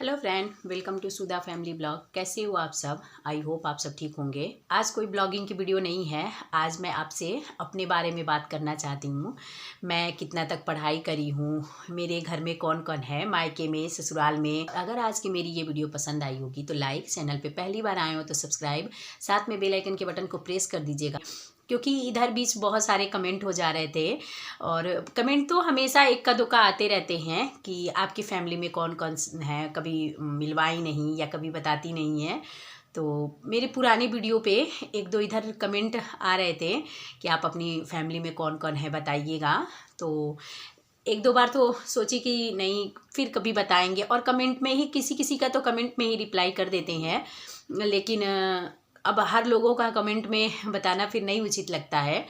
Hello friend, welcome to Sudha family blog. कैसे हो आप सब? आई होप आप सब ठीक होंगे। आज कोई ब्लॉगिंग की वीडियो नहीं है। आज मैं आपसे अपने बारे में बात करना चाहती हूँ। मैं कितना तक पढ़ाई करी हूँ, मेरे घर में कौन कौन है, मायके में, ससुराल में। अगर आज की मेरी ये वीडियो पसंद आई होगी तो लाइक, चैनल पे पहली बार आए हो तो सब्सक्राइब, साथ में बेल आइकन के बटन को प्रेस कर दीजिएगा, क्योंकि इधर बीच बहुत सारे कमेंट हो जा रहे थे। और कमेंट तो हमेशा इक्का दुक्का आते रहते हैं कि आपकी फैमिली में कौन कौन है, कभी मिलवाई नहीं या कभी बताती नहीं है। तो मेरे पुराने वीडियो पे एक दो इधर कमेंट आ रहे थे कि आप अपनी फैमिली में कौन कौन है बताइएगा। तो एक दो बार तो सोची कि नहीं, फिर कभी बताएंगे, और कमेंट में ही किसी किसी का तो कमेंट में ही रिप्लाई कर देते हैं। लेकिन अब हर लोगों का कमेंट में बताना फिर नहीं उचित लगता है।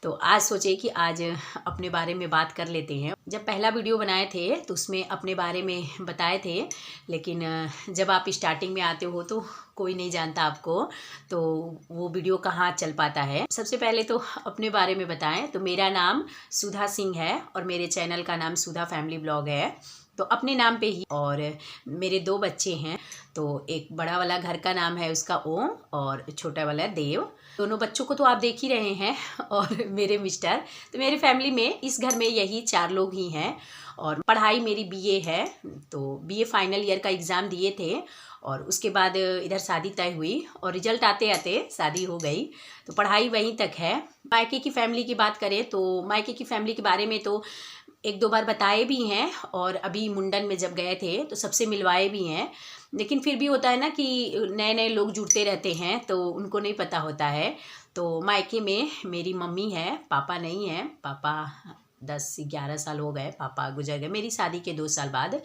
तो आज सोचे कि आज अपने बारे में बात कर लेते हैं। जब पहला वीडियो बनाए थे तो उसमें अपने बारे में बताए थे, लेकिन जब आप स्टार्टिंग में आते हो तो कोई नहीं जानता आपको, तो वो वीडियो कहाँ चल पाता है। सबसे पहले तो अपने बारे में बताएं तो मेरा नाम सुधा सिंह है और मेरे चैनल का नाम सुधा फैमिली ब्लॉग है। तो अपने नाम पे ही। और मेरे दो बच्चे हैं। तो एक बड़ा वाला घर का नाम है उसका ओम, और छोटा वाला देव। दोनों बच्चों को तो आप देख ही रहे हैं। और मेरे मिस्टर। तो मेरी फैमिली में, इस घर में यही 4 लोग ही हैं। और पढ़ाई मेरी बीए है। तो बीए फाइनल ईयर का एग्ज़ाम दिए थे, और उसके बाद इधर शादी तय हुई और रिजल्ट आते आते शादी हो गई। तो पढ़ाई वहीं तक है। मायके की फैमिली की बात करें तो मायके की फैमिली के बारे में तो एक दो बार बताए भी हैं, और अभी मुंडन में जब गए थे तो सबसे मिलवाए भी हैं। लेकिन फिर भी होता है ना कि नए नए लोग जुड़ते रहते हैं तो उनको नहीं पता होता है। तो मायके में मेरी मम्मी है, पापा नहीं है। पापा 10-11 साल हो गए, पापा गुजर गए मेरी शादी के 2 साल बाद।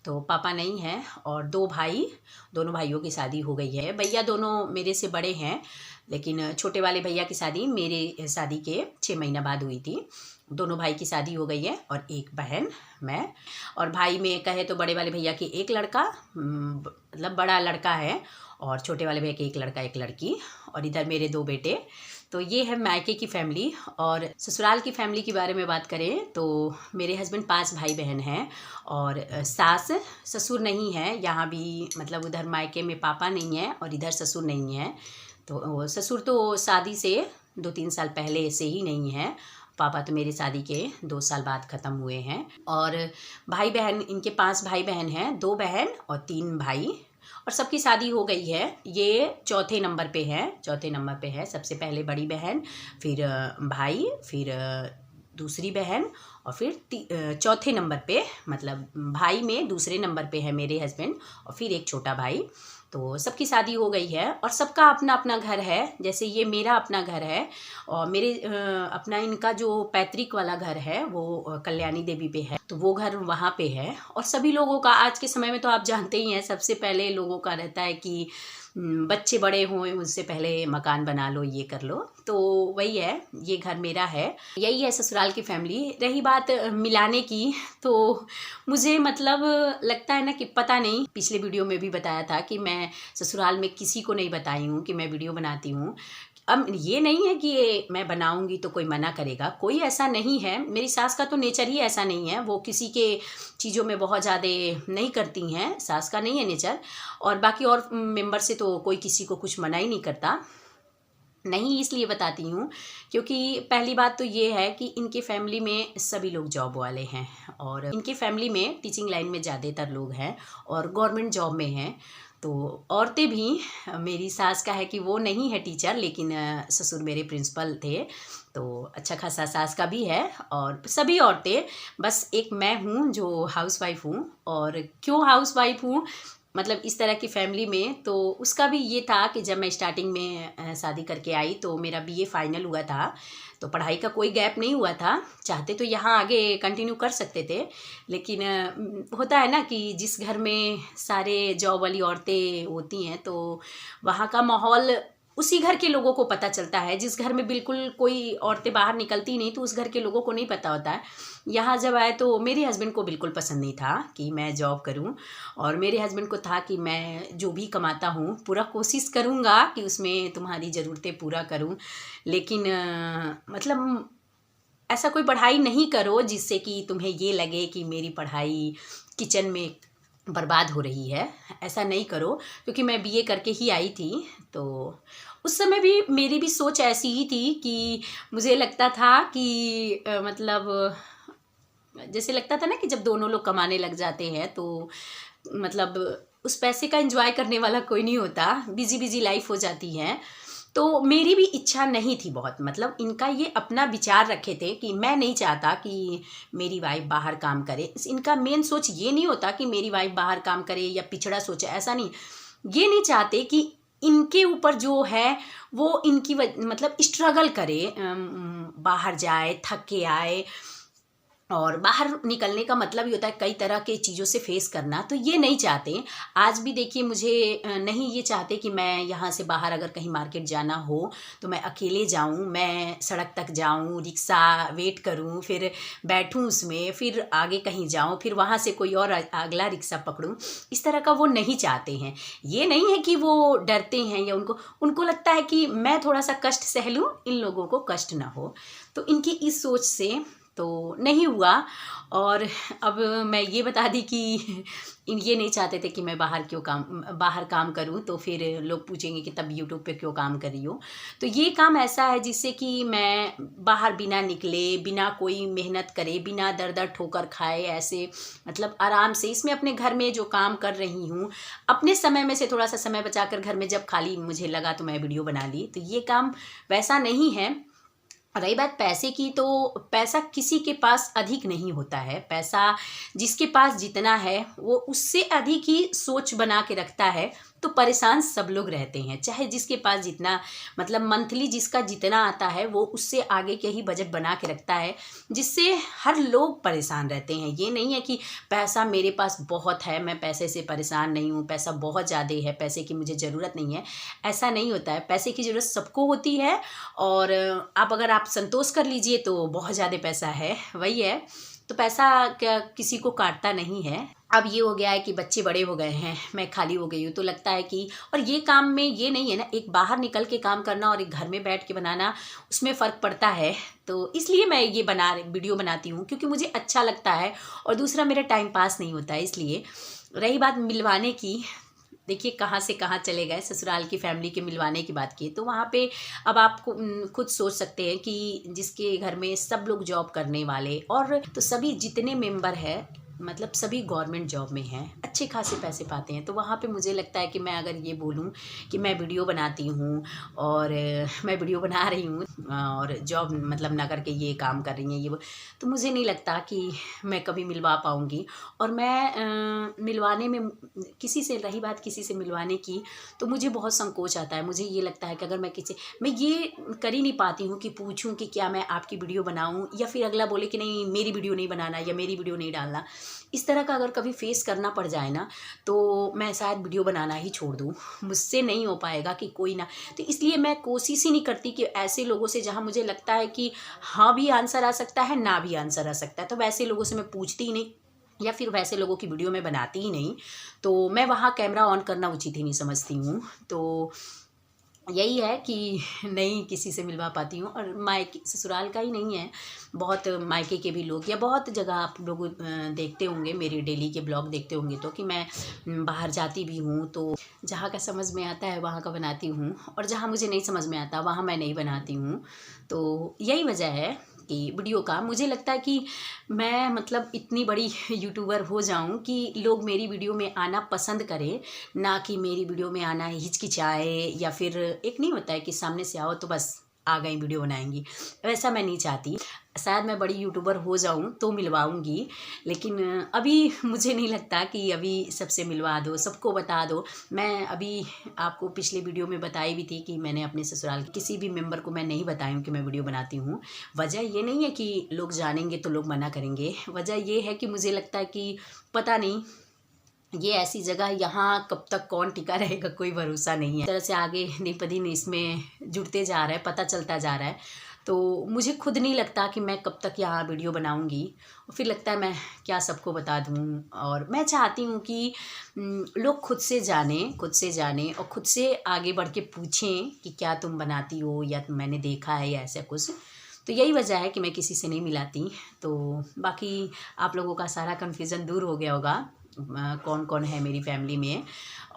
तो पापा नहीं हैं। और 2 भाई, दोनों भाइयों की शादी हो गई है। भैया दोनों मेरे से बड़े हैं, लेकिन छोटे वाले भैया की शादी मेरे शादी के 6 महीना बाद हुई थी। दोनों भाई की शादी हो गई है, और एक बहन, मैं। और भाई में कहे तो बड़े वाले भैया की एक लड़का, मतलब बड़ा लड़का है, और छोटे वाले भैया के एक लड़का एक लड़की, और इधर मेरे 2 बेटे। तो ये है मायके की फैमिली। और ससुराल की फैमिली के बारे में बात करें तो मेरे हस्बैंड 5 भाई बहन हैं। और सास ससुर नहीं है यहाँ भी, मतलब उधर मायके में पापा नहीं है और इधर ससुर नहीं है। तो ससुर तो शादी से 2-3 साल पहले से ही नहीं है। पापा तो मेरी शादी के 2 साल बाद ख़त्म हुए हैं। और भाई बहन, इनके 5 भाई बहन हैं, 2 बहन और 3 भाई, और सबकी शादी हो गई है। ये चौथे नंबर पे है, चौथे नंबर पे है। सबसे पहले बड़ी बहन, फिर भाई, फिर दूसरी बहन, और फिर चौथे नंबर पे, मतलब भाई में दूसरे नंबर पे है मेरे हस्बैंड, और फिर एक छोटा भाई। तो सबकी शादी हो गई है और सबका अपना अपना घर है। जैसे ये मेरा अपना घर है, और मेरे अपना, इनका जो पैतृक वाला घर है वो कल्याणी देवी पे है, तो वो घर वहाँ पे है। और सभी लोगों का आज के समय में तो आप जानते ही हैं, सबसे पहले लोगों का रहता है कि बच्चे बड़े हों उससे पहले मकान बना लो, ये कर लो। तो वही है, ये घर मेरा है। यही है ससुराल की फैमिली। रही बात मिलाने की, तो मुझे मतलब लगता है ना कि पता नहीं, पिछले वीडियो में भी बताया था कि मैं ससुराल में किसी को नहीं बताई हूँ कि मैं वीडियो बनाती हूँ। अब ये नहीं है कि ये मैं बनाऊंगी तो कोई मना करेगा, कोई ऐसा नहीं है। मेरी सास का तो नेचर ही ऐसा नहीं है, वो किसी के चीज़ों में बहुत ज़्यादा नहीं करती हैं, सास का नहीं है नेचर। और बाकी और मेंबर से तो कोई किसी को कुछ मना ही नहीं करता। नहीं इसलिए बताती हूँ क्योंकि पहली बात तो ये है कि इनके फैमिली में सभी लोग जॉब वाले हैं, और इनके फैमिली में टीचिंग लाइन में ज़्यादातर लोग हैं और गवर्नमेंट जॉब में हैं। तो औरतें भी, मेरी सास का है कि वो नहीं है टीचर, लेकिन ससुर मेरे प्रिंसिपल थे, तो अच्छा खासा सास का भी है। और सभी औरतें, बस एक मैं हूँ जो हाउसवाइफ हूँ। और क्यों हाउसवाइफ हूँ, मतलब इस तरह की फैमिली में, तो उसका भी ये था कि जब मैं स्टार्टिंग में शादी करके आई तो मेरा बीए फाइनल हुआ था, तो पढ़ाई का कोई गैप नहीं हुआ था। चाहते तो यहाँ आगे कंटिन्यू कर सकते थे, लेकिन होता है ना कि जिस घर में सारे जॉब वाली औरतें होती हैं तो वहाँ का माहौल उसी घर के लोगों को पता चलता है। जिस घर में बिल्कुल कोई औरतें बाहर निकलती नहीं तो उस घर के लोगों को नहीं पता होता है। यहाँ जब आए तो मेरे हस्बैंड को बिल्कुल पसंद नहीं था कि मैं जॉब करूँ, और मेरे हस्बैंड को था कि मैं जो भी कमाता हूँ पूरा कोशिश करूँगा कि उसमें तुम्हारी ज़रूरतें पूरा करूँ। लेकिन मतलब ऐसा कोई पढ़ाई नहीं करो जिससे कि तुम्हें ये लगे कि मेरी पढ़ाई किचन में बर्बाद हो रही है। ऐसा नहीं करो, क्योंकि मैं बीए करके ही आई थी, तो उस समय भी मेरी भी सोच ऐसी ही थी कि मुझे लगता था कि मतलब जैसे लगता था ना कि जब दोनों लोग कमाने लग जाते हैं तो मतलब उस पैसे का एंजॉय करने वाला कोई नहीं होता, बिजी बिजी लाइफ हो जाती है। तो मेरी भी इच्छा नहीं थी बहुत, मतलब इनका ये अपना विचार रखे थे कि मैं नहीं चाहता कि मेरी वाइफ बाहर काम करे। इनका मेन सोच ये नहीं होता कि मेरी वाइफ बाहर काम करे या पिछड़ा सोचे, ऐसा नहीं। ये नहीं चाहते कि इनके ऊपर जो है वो इनकी मतलब स्ट्रगल करे, बाहर जाए, थक के आए। और बाहर निकलने का मतलब ही होता है कई तरह के चीज़ों से फेस करना, तो ये नहीं चाहते। आज भी देखिए, मुझे नहीं ये चाहते कि मैं यहाँ से बाहर अगर कहीं मार्केट जाना हो तो मैं अकेले जाऊँ, मैं सड़क तक जाऊँ, रिक्शा वेट करूँ, फिर बैठूँ उसमें, फिर आगे कहीं जाऊँ, फिर वहाँ से कोई और अगला रिक्शा पकड़ूँ। इस तरह का वो नहीं चाहते हैं। ये नहीं है कि वो डरते हैं या उनको लगता है कि मैं थोड़ा सा कष्ट सह लूँ, इन लोगों को कष्ट ना हो। तो इनकी इस सोच से तो नहीं हुआ। और अब मैं ये बता दी कि ये नहीं चाहते थे कि मैं बाहर काम करूं, तो फिर लोग पूछेंगे कि तब यूट्यूब पे क्यों काम कर रही हो। तो ये काम ऐसा है जिससे कि मैं बाहर बिना निकले, बिना कोई मेहनत करे, बिना दर दर ठोकर खाए, ऐसे मतलब आराम से इसमें अपने घर में जो काम कर रही हूँ, अपने समय में से थोड़ा सा समय बचाकर घर में जब खाली मुझे लगा तो मैं वीडियो बना ली। तो ये काम वैसा नहीं है। रही बात पैसे की, तो पैसा किसी के पास अधिक नहीं होता है। पैसा जिसके पास जितना है वो उससे अधिक ही सोच बना के रखता है, तो परेशान सब लोग रहते हैं। चाहे जिसके पास जितना मतलब मंथली जिसका जितना आता है वो उससे आगे के ही बजट बना के रखता है, जिससे हर लोग परेशान रहते हैं। ये नहीं है कि पैसा मेरे पास बहुत है, मैं पैसे से परेशान नहीं हूँ, पैसा बहुत ज़्यादा है, पैसे की मुझे ज़रूरत नहीं है। ऐसा नहीं होता है। पैसे की ज़रूरत सबको होती है, और अगर आप संतोष कर लीजिए तो बहुत ज़्यादा पैसा है, वही है। तो पैसा क्या किसी को काटता नहीं है। अब ये हो गया है कि बच्चे बड़े हो गए हैं, मैं खाली हो गई हूँ, तो लगता है कि और ये काम में ये नहीं है ना, एक बाहर निकल के काम करना और एक घर में बैठ के बनाना, उसमें फ़र्क पड़ता है। तो इसलिए मैं ये वीडियो बनाती हूँ, क्योंकि मुझे अच्छा लगता है, और दूसरा मेरा टाइम पास नहीं होता है। इसलिए रही बात मिलवाने की, देखिए कहाँ से कहाँ चले गए, ससुराल की फैमिली के मिलवाने की बात की, तो वहाँ पे अब आप खुद सोच सकते हैं कि जिसके घर में सब लोग जॉब करने वाले, और तो सभी जितने मेंबर हैं मतलब सभी गवर्नमेंट जॉब में हैं, अच्छे खासे पैसे पाते हैं। तो वहाँ पे मुझे लगता है कि मैं अगर ये बोलूँ कि मैं वीडियो बनाती हूँ और मैं वीडियो बना रही हूँ और जॉब मतलब ना करके ये काम कर रही हैं ये वो, तो मुझे नहीं लगता कि मैं कभी मिलवा पाऊँगी। और मैं मिलवाने में किसी से, रही बात किसी से मिलवाने की, तो मुझे बहुत संकोच आता है। मुझे ये लगता है कि अगर मैं ये कर ही नहीं पाती हूँ कि पूछूं कि क्या मैं आपकी वीडियो बनाऊं, या फिर अगला बोले कि नहीं मेरी वीडियो नहीं बनाना या मेरी वीडियो नहीं डालना। इस तरह का अगर कभी फेस करना पड़ जाए ना, तो मैं शायद वीडियो बनाना ही छोड़ दूँ। मुझसे नहीं हो पाएगा कि कोई ना, तो इसलिए मैं कोशिश ही नहीं करती कि ऐसे लोगों से जहाँ मुझे लगता है कि हाँ भी आंसर आ सकता है, ना भी आंसर आ सकता है, तो वैसे लोगों से मैं पूछती ही नहीं, या फिर वैसे लोगों की वीडियो मैं बनाती ही नहीं। तो मैं वहाँ कैमरा ऑन करना उचित ही नहीं समझती हूँ। तो यही है कि नहीं किसी से मिलवा पाती हूँ। और मायके ससुराल का ही नहीं है, बहुत मायके के भी लोग, या बहुत जगह आप लोग देखते होंगे, मेरे डेली के ब्लॉग देखते होंगे, तो कि मैं बाहर जाती भी हूँ, तो जहाँ का समझ में आता है वहाँ का बनाती हूँ, और जहाँ मुझे नहीं समझ में आता वहाँ मैं नहीं बनाती हूँ। तो यही वजह है कि वीडियो का मुझे लगता है कि मैं मतलब इतनी बड़ी यूट्यूबर हो जाऊं कि लोग मेरी वीडियो में आना पसंद करें, ना कि मेरी वीडियो में आना हिचकिचाए, या फिर एक नहीं होता है कि सामने से आओ तो बस आ गई वीडियो बनाएंगी, वैसा मैं नहीं चाहती। शायद मैं बड़ी यूट्यूबर हो जाऊं तो मिलवाऊंगी, लेकिन अभी मुझे नहीं लगता कि अभी सबसे मिलवा दो, सबको बता दो। मैं अभी आपको पिछले वीडियो में बताई भी थी कि मैंने अपने ससुराल के किसी भी मेंबर को मैं नहीं बताई हूँ कि मैं वीडियो बनाती हूँ। वजह ये नहीं है कि लोग जानेंगे तो लोग मना करेंगे, वजह ये है कि मुझे लगता है कि पता नहीं ये ऐसी जगह, यहाँ कब तक कौन टिका रहेगा कोई भरोसा नहीं है। इस तरह से आगे दिन प दिन इसमें जुड़ते जा रहा है, पता चलता जा रहा है। तो मुझे खुद नहीं लगता कि मैं कब तक यहाँ वीडियो बनाऊँगी, और फिर लगता है मैं क्या सबको बता दूँ। और मैं चाहती हूँ कि लोग खुद से जाने और खुद से आगे बढ़ के पूछें कि क्या तुम बनाती हो, या मैंने देखा है, या ऐसा कुछ। तो यही वजह है कि मैं किसी से नहीं मिलाती। तो बाकी आप लोगों का सारा कन्फ्यूज़न दूर हो गया होगा। कौन कौन है मेरी फैमिली में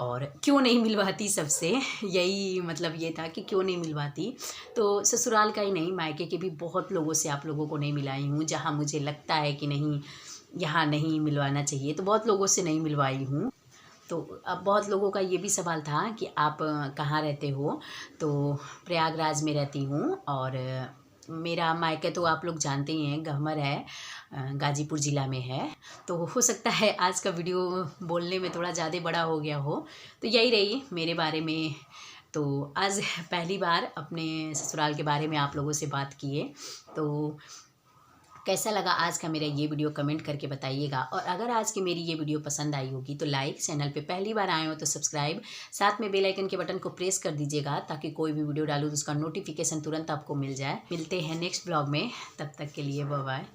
और क्यों नहीं मिलवाती सबसे। यही मतलब ये था कि क्यों नहीं मिलवाती। तो ससुराल का ही नहीं, मायके के भी बहुत लोगों से आप लोगों को नहीं मिलाई हूँ। जहाँ मुझे लगता है कि नहीं, यहाँ नहीं मिलवाना चाहिए, तो बहुत लोगों से नहीं मिलवाई हूँ। तो अब बहुत लोगों का ये भी सवाल था कि आप कहाँ रहते हो। तो प्रयागराज में रहती हूँ और मेरा मायका तो आप लोग जानते ही हैं, गहमर है, गाजीपुर ज़िला में है। तो हो सकता है आज का वीडियो बोलने में थोड़ा ज़्यादा बड़ा हो गया हो, तो यही रही मेरे बारे में। तो आज पहली बार अपने ससुराल के बारे में आप लोगों से बात किए। तो कैसा लगा आज का मेरा ये वीडियो कमेंट करके बताइएगा। और अगर आज की मेरी ये वीडियो पसंद आई होगी तो लाइक, चैनल पे पहली बार आए हो तो सब्सक्राइब, साथ में बेल आइकन के बटन को प्रेस कर दीजिएगा ताकि कोई भी वीडियो डालूँ तो उसका नोटिफिकेशन तुरंत आपको मिल जाए। मिलते हैं नेक्स्ट ब्लॉग में, तब तक के लिए बाय बाय।